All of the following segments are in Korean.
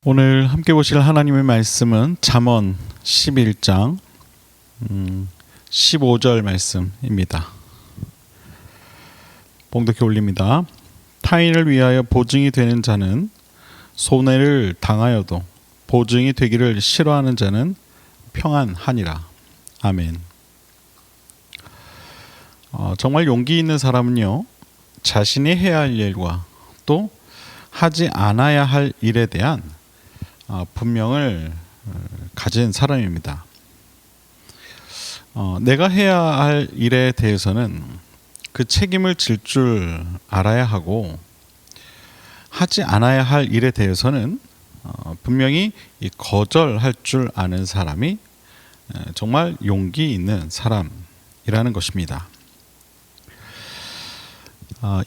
오늘 함께 보실 하나님의 말씀은 잠언 11장 15절 말씀입니다. 봉독해 올립니다. 타인을 위하여 보증이 되는 자는 손해를 당하여도 보증이 되기를 싫어하는 자는 평안하니라. 아멘. 정말 용기 있는 사람은요, 자신이 해야 할 일과 또 하지 않아야 할 일에 대한 분명을 가진 사람입니다. 내가 해야 할 일에 대해서는 그 책임을 질 줄 알아야 하고, 하지 않아야 할 일에 대해서는 분명히 거절할 줄 아는 사람이 정말 용기 있는 사람이라는 것입니다.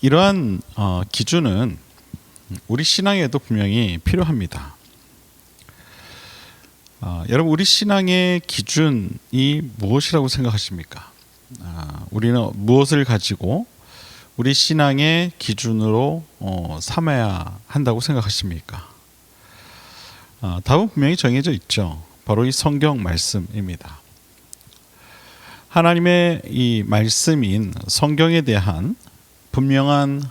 이러한 기준은 우리 신앙에도 분명히 필요합니다. 여러분, 우리 신앙의 기준이 무엇이라고 생각하십니까? 우리는 무엇을 가지고 우리 신앙의 기준으로 삼아야 한다고 생각하십니까? 답은 분명히 정해져 있죠. 바로 이 성경 말씀입니다. 하나님의 이 말씀인 성경에 대한 분명한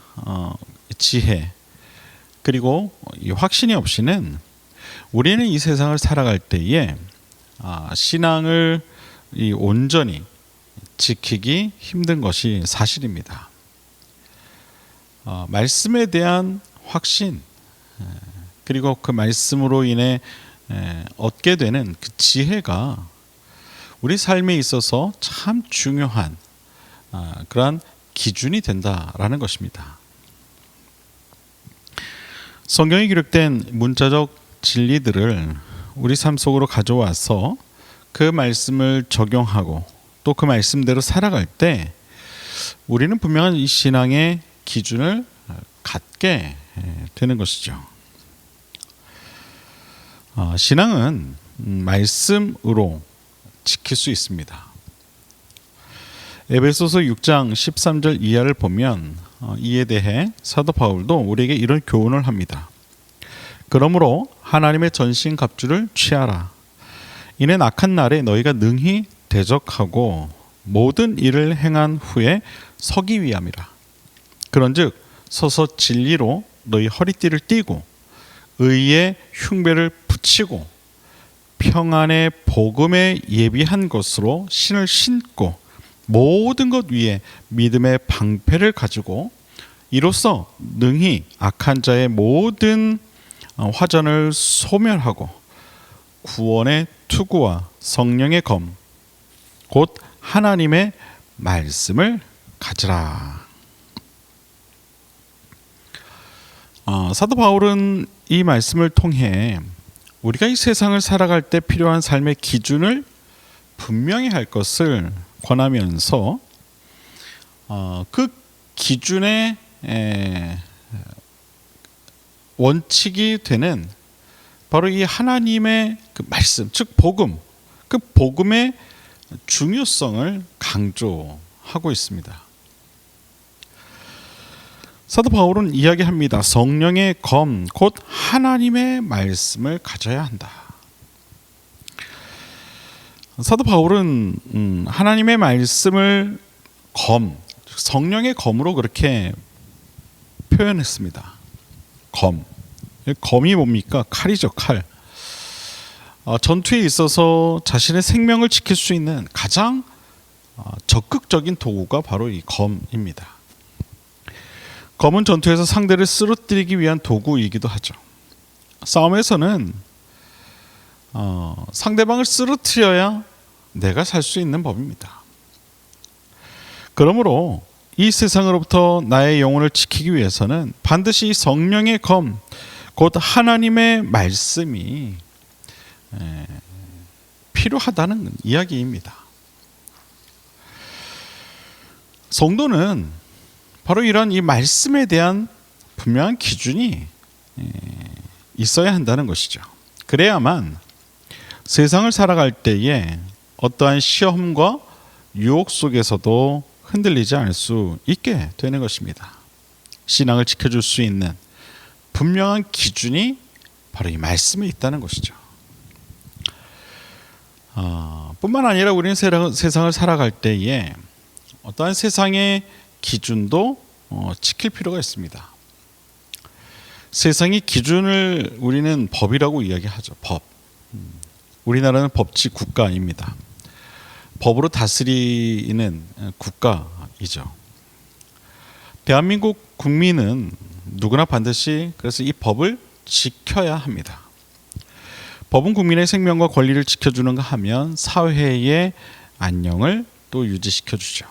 지혜, 그리고 이 확신이 없이는 우리는 이 세상을 살아갈 때에 신앙을 온전히 지키기 힘든 것이 사실입니다. 말씀에 대한 확신, 그리고 그 말씀으로 인해 얻게 되는 그 지혜가 우리 삶에 있어서 참 중요한 그러한 기준이 된다라는 것입니다. 성경에 기록된 문자적 진리들을 우리 삶 속으로 가져와서 그 말씀을 적용하고 또 그 말씀대로 살아갈 때 우리는 분명한 이 신앙의 기준을 갖게 되는 것이죠. 신앙은 말씀으로 지킬 수 있습니다. 에베소서 6장 13절 이하를 보면 이에 대해 사도 바울도 우리에게 이런 교훈을 합니다. 그러므로 하나님의 전신 갑주를 취하라. 이는 악한 날에 너희가 능히 대적하고 모든 일을 행한 후에 서기 위함이라. 그런즉 서서 진리로 너희 허리띠를 띠고 의의 흉배를 붙이고 평안의 복음에 예비한 것으로 신을 신고 모든 것 위에 믿음의 방패를 가지고 이로써 능히 악한 자의 모든 화전을 소멸하고 구원의 투구와 성령의 검, 곧 하나님의 말씀을 가지라. 사도 바울은 이 말씀을 통해 우리가 이 세상을 살아갈 때 필요한 삶의 기준을 분명히 할 것을 권하면서 그 기준의 원칙이 되는 바로 이 하나님의 그 말씀, 즉 복음, 그 복음의 중요성을 강조하고 있습니다. 사도 바울은 이야기합니다. 성령의 검, 곧 하나님의 말씀을 가져야 한다. 사도 바울은 하나님의 말씀을 검, 성령의 검으로 그렇게 표현했습니다. 검이 뭡니까? 칼이죠, 칼. 전투에 있어서 자신의 생명을 지킬 수 있는 가장 적극적인 도구가 바로 이 검입니다. 검은 전투에서 상대를 쓰러뜨리기 위한 도구이기도 하죠. 싸움에서는 상대방을 쓰러뜨려야 내가 살 수 있는 법입니다. 그러므로 이 세상으로부터 나의 영혼을 지키기 위해서는 반드시 성령의 검, 곧 하나님의 말씀이 필요하다는 이야기입니다. 성도는 바로 이런 이 말씀에 대한 분명한 기준이 있어야 한다는 것이죠. 그래야만 세상을 살아갈 때에 어떠한 시험과 유혹 속에서도 흔들리지 않을 수 있게 되는 것입니다. 신앙을 지켜줄 수 있는 분명한 기준이 바로 이 말씀에 있다는 것이죠. 뿐만 아니라 우리는 세상을 살아갈 때에 어떠한 세상의 기준도 지킬 필요가 있습니다. 세상의 기준을 우리는 법이라고 이야기하죠. 법. 우리나라는 법치 국가입니다. 법으로 다스리는 국가이죠. 대한민국 국민은 누구나 반드시 그래서 이 법을 지켜야 합니다. 법은 국민의 생명과 권리를 지켜주는가 하면 사회의 안녕을 또 유지시켜 주죠.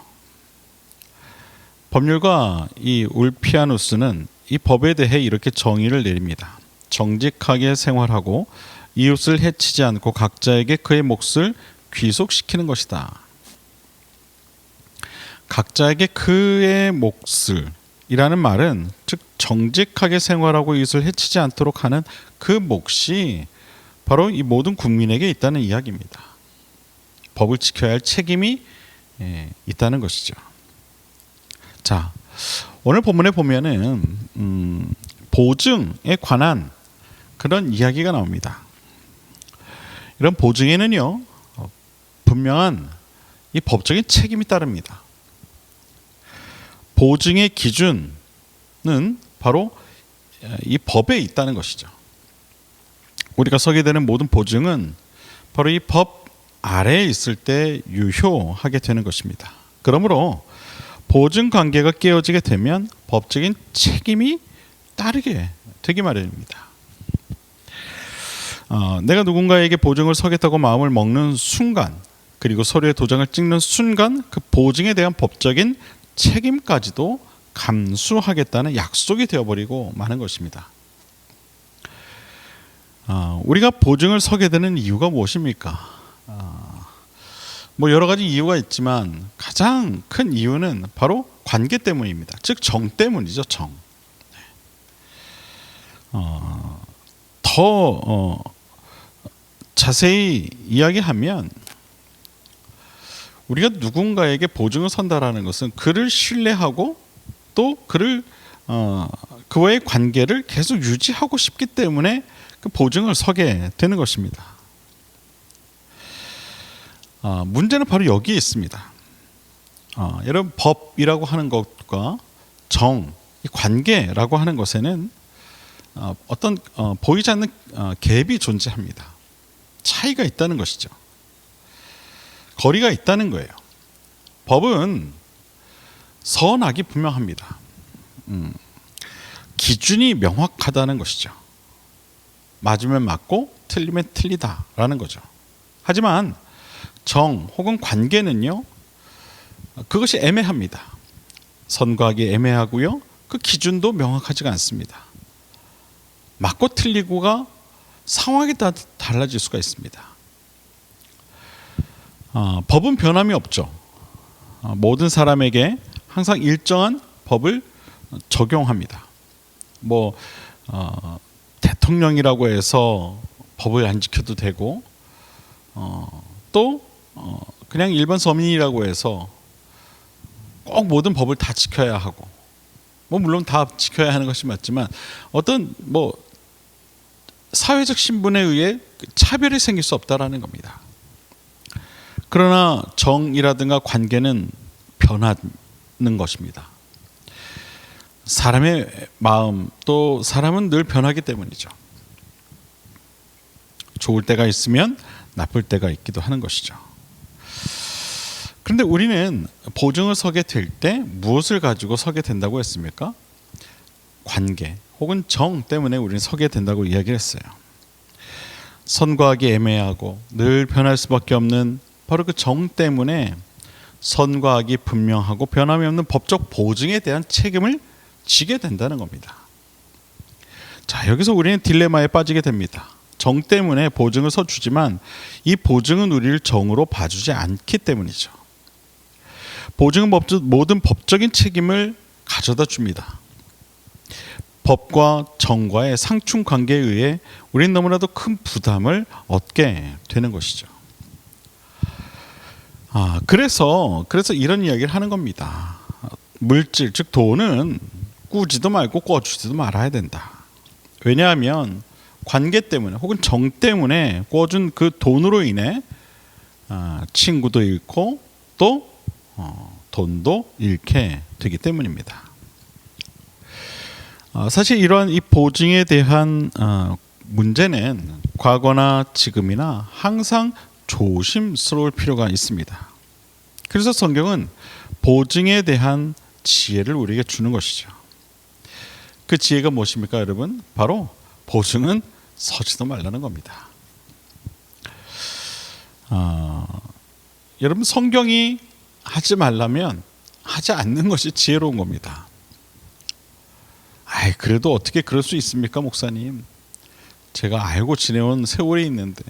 법률가 이 울피아누스는 이 법에 대해 이렇게 정의를 내립니다. 정직하게 생활하고 이웃을 해치지 않고 각자에게 그의 몫을 귀속시키는 것이다. 각자에게 그의 몫을 이라는 말은 즉 정직하게 생활하고 이웃을 해치지 않도록 하는 그 몫이 바로 이 모든 국민에게 있다는 이야기입니다. 법을 지켜야 할 책임이 있다는 것이죠. 자, 오늘 본문에 보면은 보증에 관한 그런 이야기가 나옵니다. 이런 보증에는요 분명한 이 법적인 책임이 따릅니다. 보증의 기준은 바로 이 법에 있다는 것이죠. 우리가 서게 되는 모든 보증은 바로 이 법 아래에 있을 때 유효하게 되는 것입니다. 그러므로 보증 관계가 깨어지게 되면 법적인 책임이 따르게 되기 마련입니다. 내가 누군가에게 보증을 서겠다고 마음을 먹는 순간, 그리고 서류에 도장을 찍는 순간 그 보증에 대한 법적인 책임까지도 감수하겠다는 약속이 되어버리고 마는 것입니다. 우리가 보증을 서게 되는 이유가 무엇입니까? 뭐 여러 가지 이유가 있지만 가장 큰 이유는 바로 관계 때문입니다. 즉 정 때문이죠. 정. 더 자세히 이야기하면 우리가 누군가에게 보증을 선다라는 것은 그를 신뢰하고 또 그와의 관계를 계속 유지하고 싶기 때문에 그 보증을 서게 되는 것입니다. 문제는 바로 여기에 있습니다. 여러분 법이라고 하는 것과 정, 이 관계라고 하는 것에는 어떤 보이지 않는 갭이 존재합니다. 차이가 있다는 것이죠. 거리가 있다는 거예요. 법은 선악이 분명합니다. 기준이 명확하다는 것이죠. 맞으면 맞고 틀리면 틀리다라는 거죠. 하지만 정 혹은 관계는요, 그것이 애매합니다. 선과 악이 애매하고요, 그 기준도 명확하지가 않습니다. 맞고 틀리고가 상황에 따라 달라질 수가 있습니다. 법은 변함이 없죠. 모든 사람에게 항상 일정한 법을 적용합니다. 대통령이라고 해서 법을 안 지켜도 되고, 또 그냥 일반 서민이라고 해서 꼭 모든 법을 다 지켜야 하고, 물론 다 지켜야 하는 것이 맞지만 어떤 사회적 신분에 의해 차별이 생길 수 없다라는 겁니다. 그러나 정이라든가 관계는 변하는 것입니다. 사람의 마음, 또 사람은 늘 변하기 때문이죠. 좋을 때가 있으면 나쁠 때가 있기도 하는 것이죠. 그런데 우리는 보증을 서게 될 때 무엇을 가지고 서게 된다고 했습니까? 관계 혹은 정 때문에 우리는 서게 된다고 이야기를 했어요. 선과 악이 애매하고 늘 변할 수밖에 없는 바로 그 정 때문에 선과 악이 분명하고 변함이 없는 법적 보증에 대한 책임을 지게 된다는 겁니다. 자, 여기서 우리는 딜레마에 빠지게 됩니다. 정 때문에 보증을 서주지만 이 보증은 우리를 정으로 봐주지 않기 때문이죠. 보증은 모든 법적인 책임을 가져다 줍니다. 법과 정과의 상충 관계에 의해 우리는 너무나도 큰 부담을 얻게 되는 것이죠. 그래서 이런 이야기를 하는 겁니다. 물질, 즉 돈은 꾸지도 말고 꿔주지도 말아야 된다. 왜냐하면 관계 때문에 혹은 정 때문에 꿔준 그 돈으로 인해 친구도 잃고 또 돈도 잃게 되기 때문입니다. 사실 이러한 이 보증에 대한 문제는 과거나 지금이나 항상 조심스러울 필요가 있습니다. 그래서 성경은 보증에 대한 지혜를 우리에게 주는 것이죠. 그 지혜가 무엇입니까, 여러분? 바로 보증은 서지도 말라는 겁니다. 여러분, 성경이 하지 말라면 하지 않는 것이 지혜로운 겁니다. 그래도 어떻게 그럴 수 있습니까, 목사님? 제가 알고 지내온 세월이 있는데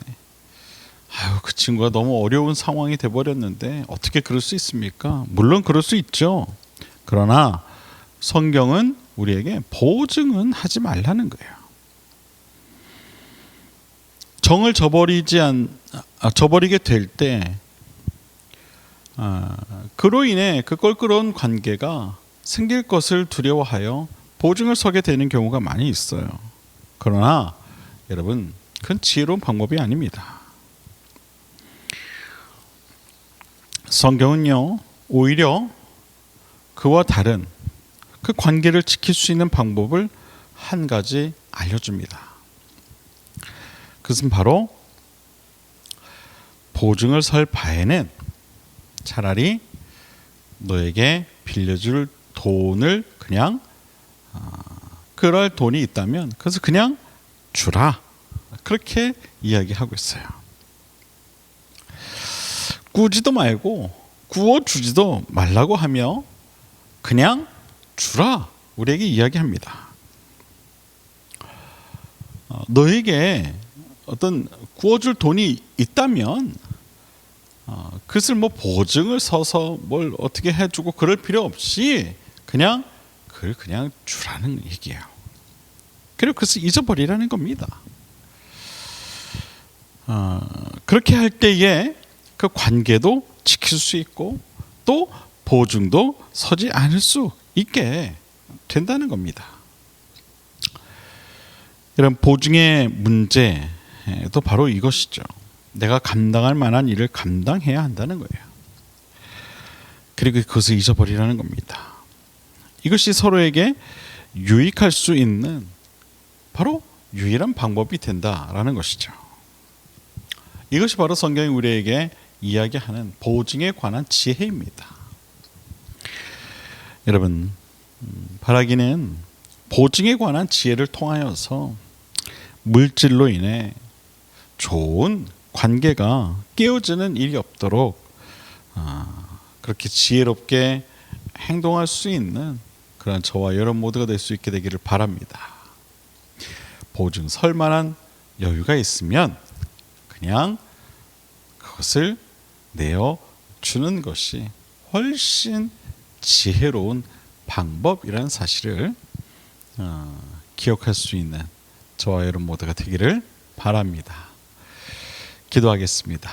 그 친구가 너무 어려운 상황이 돼버렸는데 어떻게 그럴 수 있습니까? 물론 그럴 수 있죠. 그러나 성경은 우리에게 보증은 하지 말라는 거예요. 정을 저버리게 될 때 그로 인해 그 껄끄러운 관계가 생길 것을 두려워하여 보증을 서게 되는 경우가 많이 있어요. 그러나 여러분, 그건 지혜로운 방법이 아닙니다. 성경은요, 오히려 그와 다른 그 관계를 지킬 수 있는 방법을 한 가지 알려줍니다. 그것은 바로 보증을 설 바에는 차라리 너에게 빌려줄 돈을 그냥 그럴 돈이 있다면 그래서 그냥 주라, 그렇게 이야기하고 있어요. 꾸지도 말고 구워주지도 말라고 하며 그냥 주라, 우리에게 이야기합니다. 너에게 어떤 구워줄 돈이 있다면 그것을 보증을 서서 뭘 어떻게 해주고 그럴 필요 없이 그냥 그걸 그냥 주라는 얘기예요. 그리고 그것을 잊어버리라는 겁니다. 그렇게 할 때에 그 관계도 지킬 수 있고 또 보증도 서지 않을 수 있게 된다는 겁니다. 이런 보증의 문제도 바로 이것이죠. 내가 감당할 만한 일을 감당해야 한다는 거예요. 그리고 그것을 잊어버리라는 겁니다. 이것이 서로에게 유익할 수 있는 바로 유일한 방법이 된다라는 것이죠. 이것이 바로 성경이 우리에게 이야기하는 보증에 관한 지혜입니다. 여러분, 바라기는 보증에 관한 지혜를 통하여서 물질로 인해 좋은 관계가 깨어지는 일이 없도록 그렇게 지혜롭게 행동할 수 있는 그런 저와 여러분 모두가 될 수 있게 되기를 바랍니다. 보증 설 만한 여유가 있으면 그냥 그것을 내어주는 것이 훨씬 지혜로운 방법이라는 사실을 기억할 수 있는 저와 여러분 모두가 되기를 바랍니다. 기도하겠습니다.